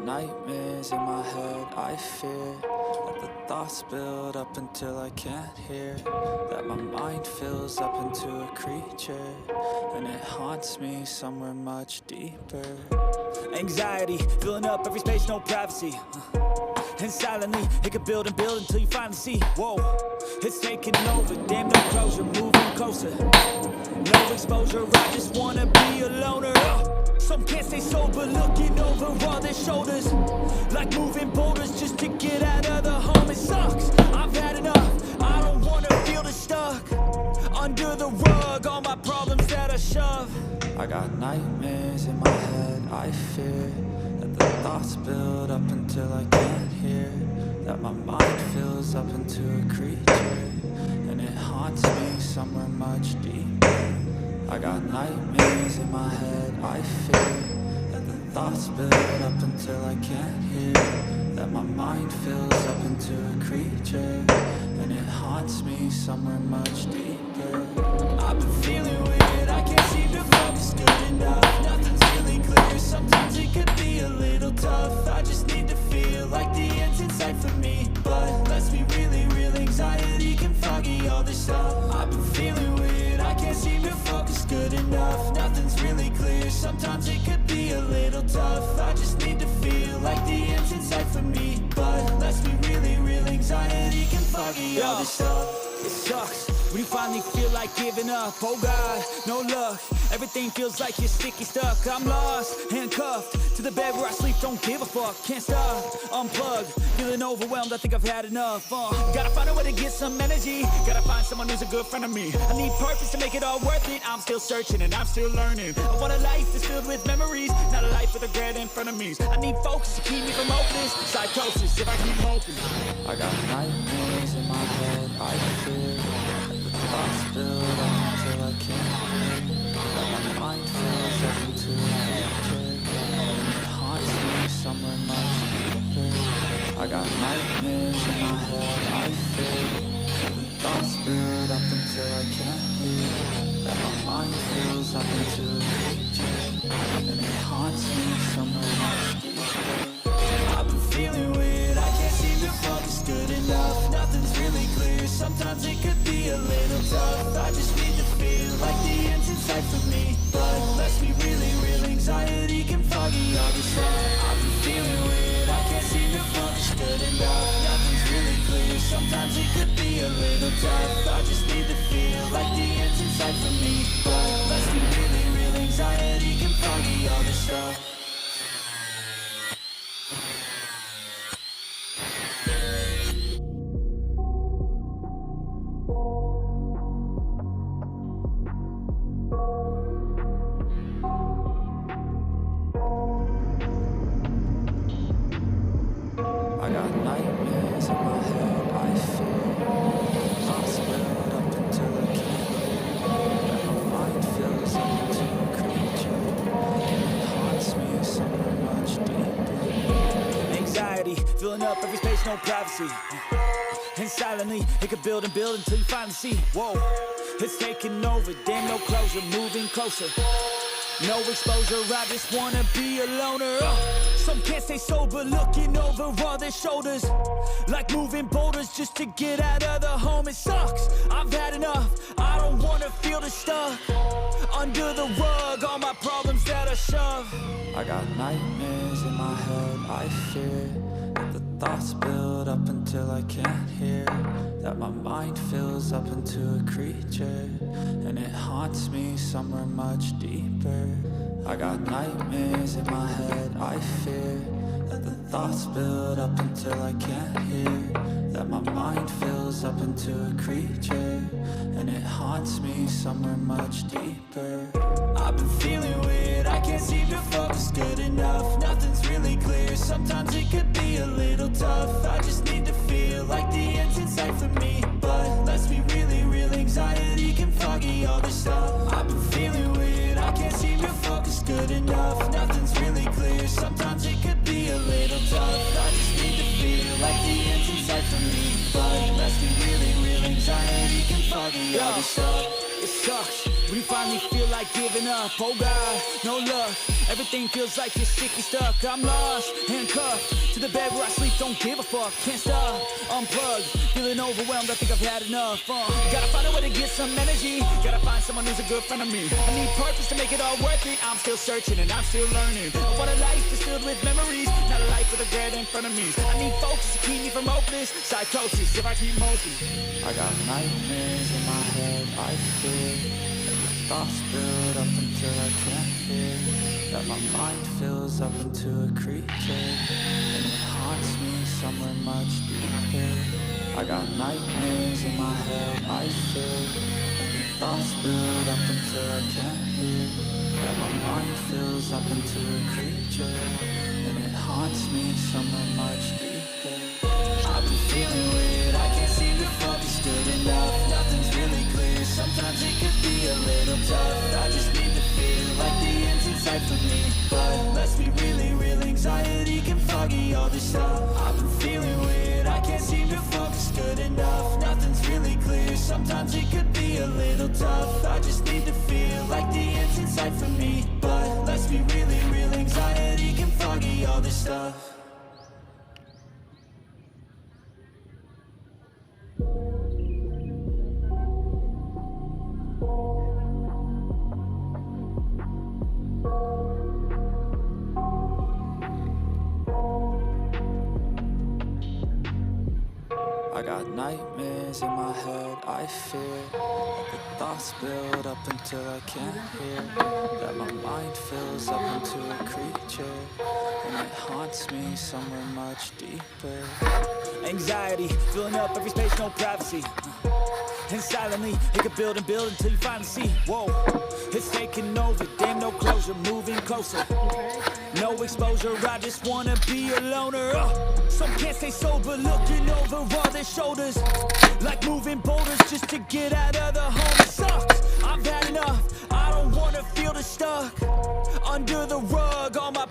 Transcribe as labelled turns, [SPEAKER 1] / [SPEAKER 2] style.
[SPEAKER 1] nightmares in my head, I fear that the thoughts build up until I can't hear, that my mind fills up into a creature, and it haunts me somewhere much deeper. Anxiety, filling up every space, no privacy, and silently, it could build and build until you finally see, whoa, it's taking over, damn no closure, moving closer, no exposure, I just wanna be a loner. Some can't stay sober, looking over all their shoulders, like moving boulders just to get out of the home. It sucks, I've had enough, I don't wanna feel the stuck under the rug, all my problems that I shove. I got nightmares in my head, I fear that the thoughts build up until I can't hear, that my mind fills up into a creature, and it haunts me somewhere much deeper. I got nightmares in my head, I fear that the thoughts build up until I can't hear, that my mind fills up into a creature, and it haunts me somewhere much deeper. I've been feeling weird, I can't seem to focus good enough, nothing's really clear, sometimes it could be a little tough, I just need to feel like the end's in sight for me, but let's be really real, anxiety can foggy all this stuff. I've been feeling weird, I can't seem to focus good enough, nothing's really clear, sometimes it could be a little tough, I just need to feel like the end's in sight for me, but let's be really real, anxiety can foggy all this stuff. It sucks when you finally feel like giving up, oh God, no luck, everything feels like you're sticky stuck, I'm lost, handcuffed to the bed where I sleep, don't give a fuck, can't stop, unplugged, feeling overwhelmed, I think I've had enough, gotta find a way to get some energy, gotta find someone who's a good friend of me, I need purpose to make it all worth it, I'm still searching and I'm still learning, I want a life that's filled with memories, not a life with regret in front of me, I need focus to keep me from hopeless, psychosis if I keep hoping. I got nightmares in my head, I fear that the thoughts build up until I can't hear, that my mind fills up into a creature, and it haunts me somewhere much deeper. I got nightmares in my head, I fear that the thoughts build up until I can't hear, that my mind fills up into a creature, and it haunts me somewhere much deeper. I've been feeling weird, I can't seem to focus good enough, nothing's really clear, sometimes it could be a little tough, I just need to feel like the end's in sight for me, but let's be really real, anxiety can foggy all this stuff. I've been feeling weird, I can't seem to focus good enough, nothing's really clear, sometimes it could be a little tough, I just need to feel like the end's in sight for me, but let's be really real, anxiety can foggy all this stuff. I got nightmares in my head, I fear thoughts build up until I can't hear, that my mind fills up into a creature, and it haunts me somewhere much deeper. Anxiety, filling up every space, no privacy, and silently, it could build and build until you finally see, whoa, it's taking over, damn no closure, moving closer, no exposure, I just wanna be a loner. Some can't stay sober, looking over all their shoulders, like moving boulders just to get out of the home. It sucks, I've had enough, I don't wanna feel the stuck under the rug, all my problems that I shove. I got nightmares in my head, I fear that the thoughts build up until I can't hear, that my mind fills up into a creature, and it haunts me somewhere much deeper. I got nightmares in my head, I fear that the thoughts build up until I can't hear, that my mind fills up into a creature, and it haunts me somewhere much deeper. I've been feeling weird, I can't seem to focus good enough, nothing's really clear, sometimes it could be a little tough, I just need to feel like the end's in sight for me, but let's be really real, anxiety can foggy all this stuff. I've been feeling weird, I can't seem to focus good enough, nothing's really clear, sometimes it could be a little tough, I just need to feel like the end's in sight for me, but let's be really real, anxiety can foggy all this stuff. It sucks when you finally feel like giving up. Oh God, no luck. Everything feels like you're sick, you're stuck. I'm lost, handcuffed to the bed where I sleep. Don't give a fuck, can't stop. Unplugged, feeling overwhelmed. I think I've had enough. Gotta find a way to get some energy. Gotta find someone who's a good friend of me. I need purpose to make it all worth it. I'm still searching and I'm still learning. I want a life that's filled with memories, not a life with a regret in front of me. I need focus to keep me from hopeless psychosis if I keep moping. I got nightmares in my head, I fear that the thoughts build up until I can't hear, that my mind fills up into a creature, and it haunts me somewhere much deeper. I got nightmares in my head, I fear that the thoughts build up until I can't hear, that my mind fills up into a creature, and it haunts me somewhere much deeper. I've been feeling weird, I can't seem to focus good enough. Nothing's really clear, sometimes it could be a little tough. I just need to feel like the end's in sight for me. But let's be really real, anxiety can foggy all this stuff. I've been feeling weird, I can't seem to focus good enough. Nothing's really clear, sometimes it could be a little tough. I just need to feel like the end's in sight for me. But let's be really real, anxiety can foggy all this stuff. I got nightmares in my head, I fear that the thoughts build up until I can't hear, that my mind fills up into a creature, and it haunts me somewhere much deeper. Anxiety, filling up every space, no privacy. And silently, it could build and build until you finally see. Whoa, it's taking over, damn no closure, moving closer. No exposure, I just wanna be a loner. Some can't stay sober, looking over all their shoulders, like moving boulders just to get out of the home. It sucks, I've had enough, I don't wanna feel the stuck under the rug. All my